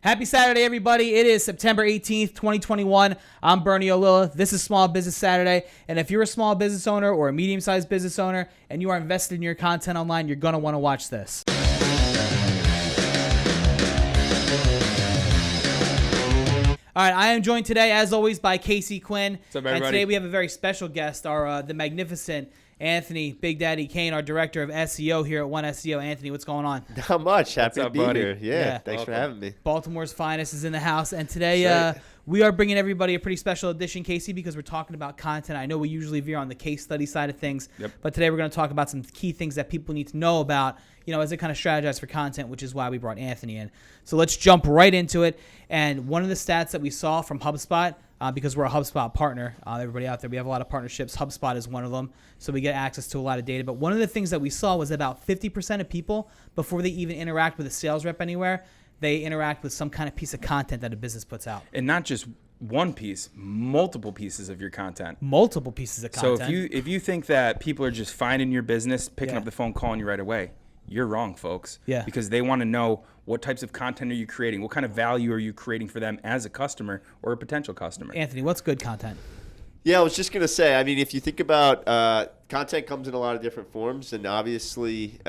Happy Saturday, everybody. It is September 18th, 2021. I'm Bernie Olilla. This is Small Business Saturday. And if you're a small business owner or a medium-sized business owner and you are invested in your content online, you're going to want to watch this. All right, I am joined today, as always, by Casey Quinn. What's up, everybody? And today we have a very special guest, the magnificent Anthony Big Daddy Kane, our director of SEO here at One SEO. Anthony, what's going on? Not much. Happy up, to be buddy? here. Yeah, thanks Welcome. for having me. Baltimore's finest is in the house. And today That's right. we are bringing everybody a pretty special edition, Casey, because we're talking about content. I know we usually veer on the case study side of things, but today we're going to talk about some key things that people need to know about, as they kind of strategize for content, which is why we brought Anthony in. So let's jump right into it. And one of the stats that we saw from HubSpot, because we're a HubSpot partner, everybody out there, we have a lot of partnerships. HubSpot is one of them, so we get access to a lot of data. But one of the things that we saw was about 50% of people, before they even interact with a sales rep anywhere, they interact with some kind of piece of content that a business puts out. And not just one piece, multiple pieces of your content. Multiple pieces of content. So if you think that people are just finding your business, picking Yeah. up the phone, calling you right away, you're wrong, folks. Yeah. Because they want to know what types of content are you creating? What kind of value are you creating for them as a customer or a potential customer? Anthony, what's good content? Yeah, I was just going to say, I mean, if you think about content comes in a lot of different forms, and obviously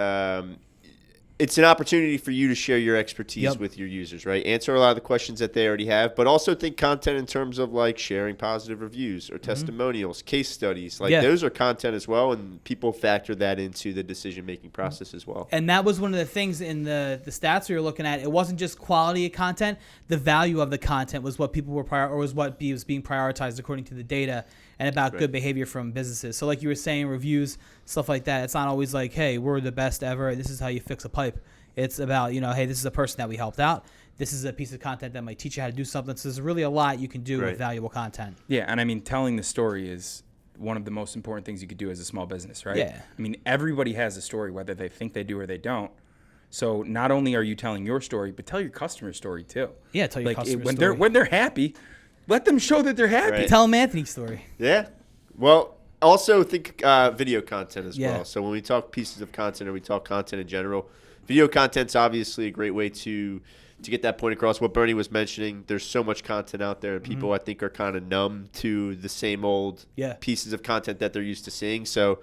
it's an opportunity for you to share your expertise with your users, right? Answer a lot of the questions that they already have, but also think content in terms of like sharing positive reviews or testimonials, case studies. Like those are content as well, and people factor that into the decision-making process as well. And that was one of the things in the stats we were looking at. It wasn't just quality of content. The value of the content was what people were was being prioritized according to the data and about good behavior from businesses. So like you were saying, reviews, stuff like that. It's not always like, hey, we're the best ever. This is how you fix a pipe. It's about, hey, this is a person that we helped out. This is a piece of content that might teach you how to do something. So there's really a lot you can do with valuable content. Yeah, and I mean, telling the story is one of the most important things you could do as a small business, right? Yeah. I mean, everybody has a story, whether they think they do or they don't. So not only are you telling your story, but tell your customer's story too. Yeah, tell your customer's when story. when they're happy, let them show that they're happy. Right. Tell them Anthony's story. Yeah. Well, also think video content as Yeah. well. So when we talk pieces of content or we talk content in general, video content's obviously a great way to get that point across. What Bernie was mentioning, there's so much content out there, and people I think are kind of numb to the same old pieces of content that they're used to seeing. So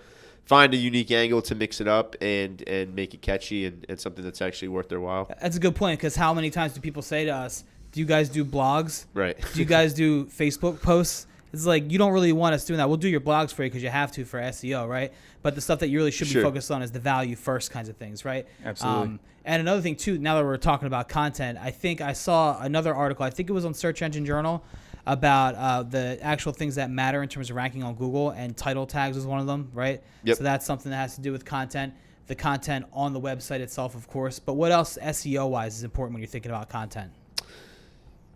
find a unique angle to mix it up and make it catchy and something that's actually worth their while. That's a good point, because how many times do people say to us, do you guys do blogs? Right. Do you guys do Facebook posts? It's like, you don't really want us doing that. We'll do your blogs for you because you have to for SEO, right? But the stuff that you really should be focused on is the value first kinds of things, right? Absolutely. And another thing, too, now that we're talking about content, I think I saw another article, I think it was on Search Engine Journal, about the actual things that matter in terms of ranking on Google, and title tags was one of them, right? Yep. So that's something that has to do with content, the content on the website itself, of course. But what else SEO-wise is important when you're thinking about content?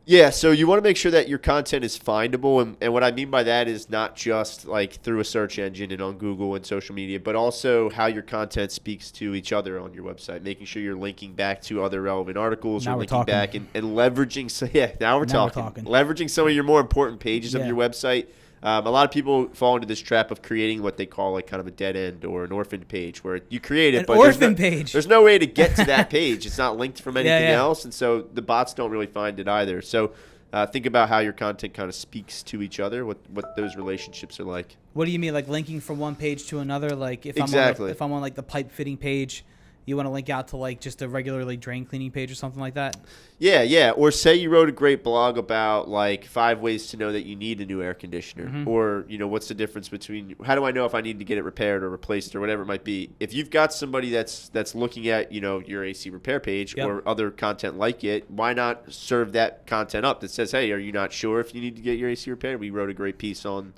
Yeah, so you want to make sure that your content is findable, and what I mean by that is not just like through a search engine and on Google and social media, but also how your content speaks to each other on your website, making sure you're linking back to other relevant articles Now or we're linking talking. back and leveraging. So yeah, now we're talking. Leveraging some of your more important pages of Yeah. your website. A lot of people fall into this trap of creating what they call like kind of a dead end or an orphaned page, where you create it, An but orphan page. there's no way to get to that page. It's not linked from anything yeah. else, and so the bots don't really find it either. So think about how your content kind of speaks to each other, what those relationships are like. What do you mean, like linking from one page to another? Like if Exactly. I'm on like the pipe fitting page, you want to link out to like just a regular like drain cleaning page or something like that? Yeah. Or say you wrote a great blog about like 5 ways to know that you need a new air conditioner, or what's the difference between how do I know if I need to get it repaired or replaced or whatever it might be. If you've got somebody that's looking at your AC repair page or other content like it, why not serve that content up that says, hey, are you not sure if you need to get your AC repaired? We wrote a great piece on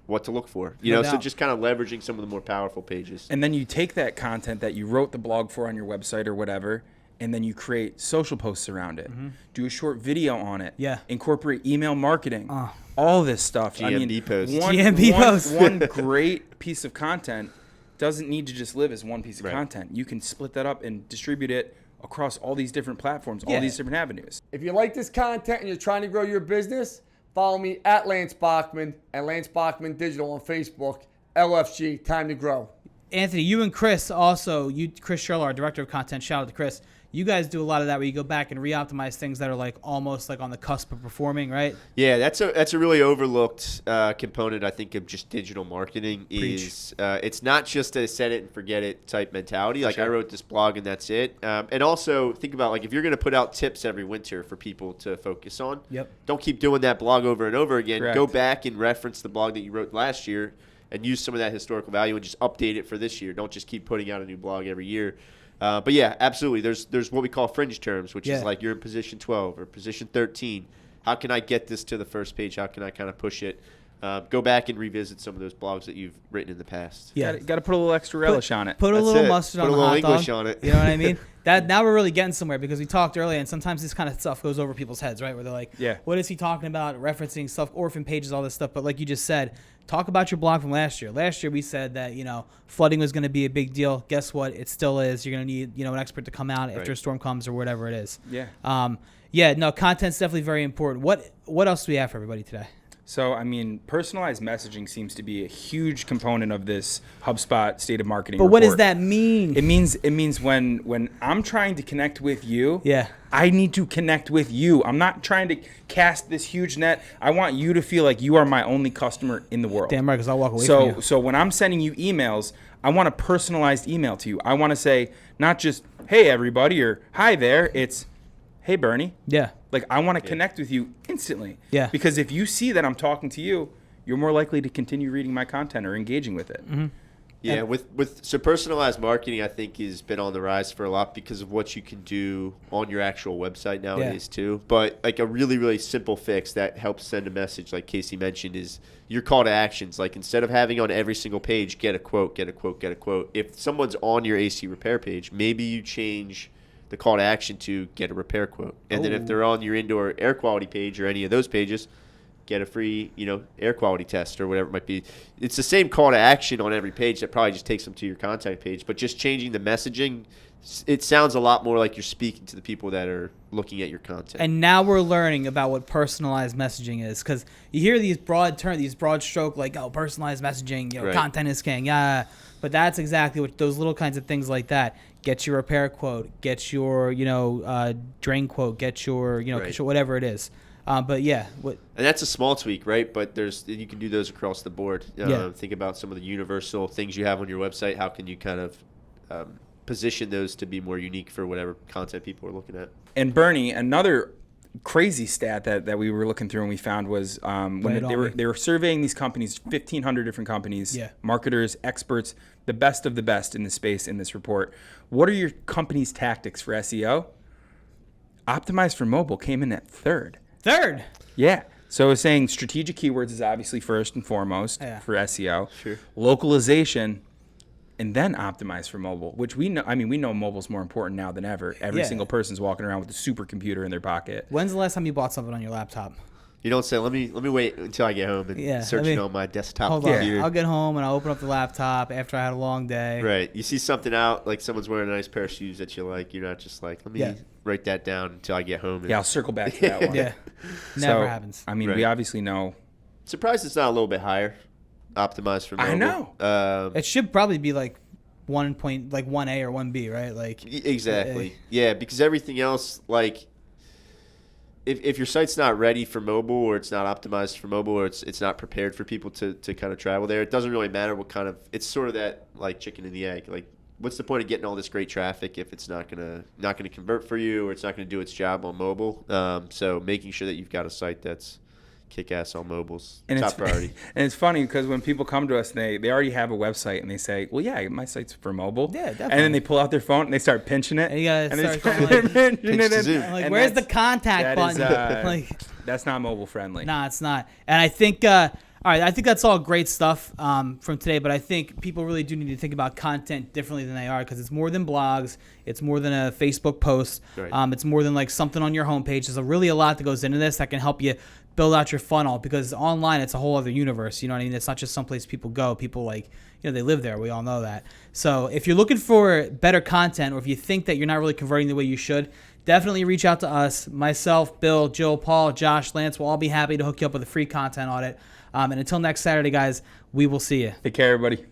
what to look for. So just kind of leveraging some of the more powerful pages. And then you take that content that you wrote the blog for on your website or whatever, and then you create social posts around it. Do a short video on it. Yeah. Incorporate email marketing. All this stuff. GMB posts. GMB posts. One great piece of content doesn't need to just live as one piece of content. You can split that up and distribute it across all these different platforms, all these different avenues. If you like this content and you're trying to grow your business, follow me at Lance Bachman and Lance Bachman Digital on Facebook. LFG, time to grow. Anthony, you and Chris also, Chris Sherler, our director of content, shout out to Chris. You guys do a lot of that where you go back and re-optimize things that are like almost like on the cusp of performing, right? Yeah, that's a really overlooked component, I think, of just digital marketing. Is it's not just a set it and forget it type mentality. Like, I wrote this blog and that's it. And also think about, like, if you're going to put out tips every winter for people to focus on, don't keep doing that blog over and over again. Correct. Go back and reference the blog that you wrote last year and use some of that historical value and just update it for this year. Don't just keep putting out a new blog every year. But yeah, absolutely. There's what we call fringe terms, which is like you're in position 12 or position 13. How can I get this to the first page? How can I kind of push it? Go back and revisit some of those blogs that you've written in the past. Yeah. Got to put a little extra relish on it. Put a That's little it. mustard Put on a the little hot English dog. on it. You know what I mean? Now we're really getting somewhere because we talked earlier, and sometimes this kind of stuff goes over people's heads, right? Where they're like, what is he talking about? Referencing stuff, orphan pages, all this stuff. But like you just said, talk about your blog from last year. Last year we said that, flooding was going to be a big deal. Guess what? It still is. You're going to need, an expert to come out after a storm comes or whatever it is. Yeah. Content's definitely very important. What else do we have for everybody today? So, I mean, personalized messaging seems to be a huge component of this HubSpot State of Marketing But what does report. that mean? It means when I'm trying to connect with you, Yeah. I need to connect with you. I'm not trying to cast this huge net. I want you to feel like you are my only customer in the world. Damn right, because I'll walk away from you. So when I'm sending you emails, I want a personalized email to you. I want to say not just, hey, everybody, or hi there. It's, hey, Bernie. Yeah. Like, I want to connect with you instantly. Yeah. Because if you see that I'm talking to you, you're more likely to continue reading my content or engaging with it. Mm-hmm. Yeah, so personalized marketing, I think, has been on the rise for a lot because of what you can do on your actual website nowadays too. But like a really, really simple fix that helps send a message, like Casey mentioned, is your call to actions. Like, instead of having on every single page, get a quote, get a quote, get a quote. If someone's on your AC repair page, maybe you change the call to action to get a repair quote. And then if they're on your indoor air quality page or any of those pages, get a free, air quality test or whatever it might be. It's the same call to action on every page that probably just takes them to your contact page, but just changing the messaging, it sounds a lot more like you're speaking to the people that are looking at your content. And now we're learning about what personalized messaging is, because you hear these broad stroke, like, personalized messaging, Right. content is king, but that's exactly what those little kinds of things like that. Get your repair quote, get your, drain quote, get your, Right. get your whatever it is. But yeah, And that's a small tweak, right? But you can do those across the board. Think about some of the universal things you have on your website. How can you kind of position those to be more unique for whatever content people are looking at? And Bernie, another crazy stat that we were looking through and we found was when they were surveying these companies, 1,500 different companies, marketers, experts, the best of the best in the space in this report. What are your company's tactics for SEO? Optimized for Mobile came in at third. Yeah. So it's saying strategic keywords is obviously first and foremost for SEO. Sure. Localization, and then optimize for mobile, which we know. I mean, we know mobile's more important now than ever. Every single person's walking around with a supercomputer in their pocket. When's the last time you bought something on your laptop? You don't say, let me wait until I get home and search it on my desktop Hold computer. on. I'll get home and I'll open up the laptop after I had a long day. Right. You see something out, like someone's wearing a nice pair of shoes that you like. You're not just like, let me write that down until I get home. Yeah, I'll circle back to that one. Never happens. I mean, we obviously know. Surprised it's not a little bit higher. Optimized for mobile. I know. It should probably be like 1A or 1B, right? Like exactly. Yeah, because everything else, like, if your site's not ready for mobile, or it's not optimized for mobile, or it's not prepared for people to kind of travel there, it doesn't really matter what kind of. It's sort of that like chicken and the egg. Like, what's the point of getting all this great traffic if it's not gonna convert for you, or it's not gonna do its job on mobile? So making sure that you've got a site that's kick-ass on mobile's top priority. And it's funny because when people come to us, they already have a website and they say, well, yeah, my site's for mobile. Yeah, definitely. And then they pull out their phone and they start pinching it. And you gotta they start going like, pinching it. like, And where's the contact button? That's not mobile friendly. Nah, it's not. And I think, all right, I think that's all great stuff from today, but I think people really do need to think about content differently than they are, because it's more than blogs. It's more than a Facebook post. Right. It's more than like something on your homepage. There's really a lot that goes into this that can help you build out your funnel, because online it's a whole other universe. You know what I mean? It's not just someplace people go. People they live there. We all know that. So if you're looking for better content, or if you think that you're not really converting the way you should, definitely reach out to us. Myself, Bill, Jill, Paul, Josh, Lance, we'll all be happy to hook you up with a free content audit. And until next Saturday, guys, we will see you. Take care, everybody.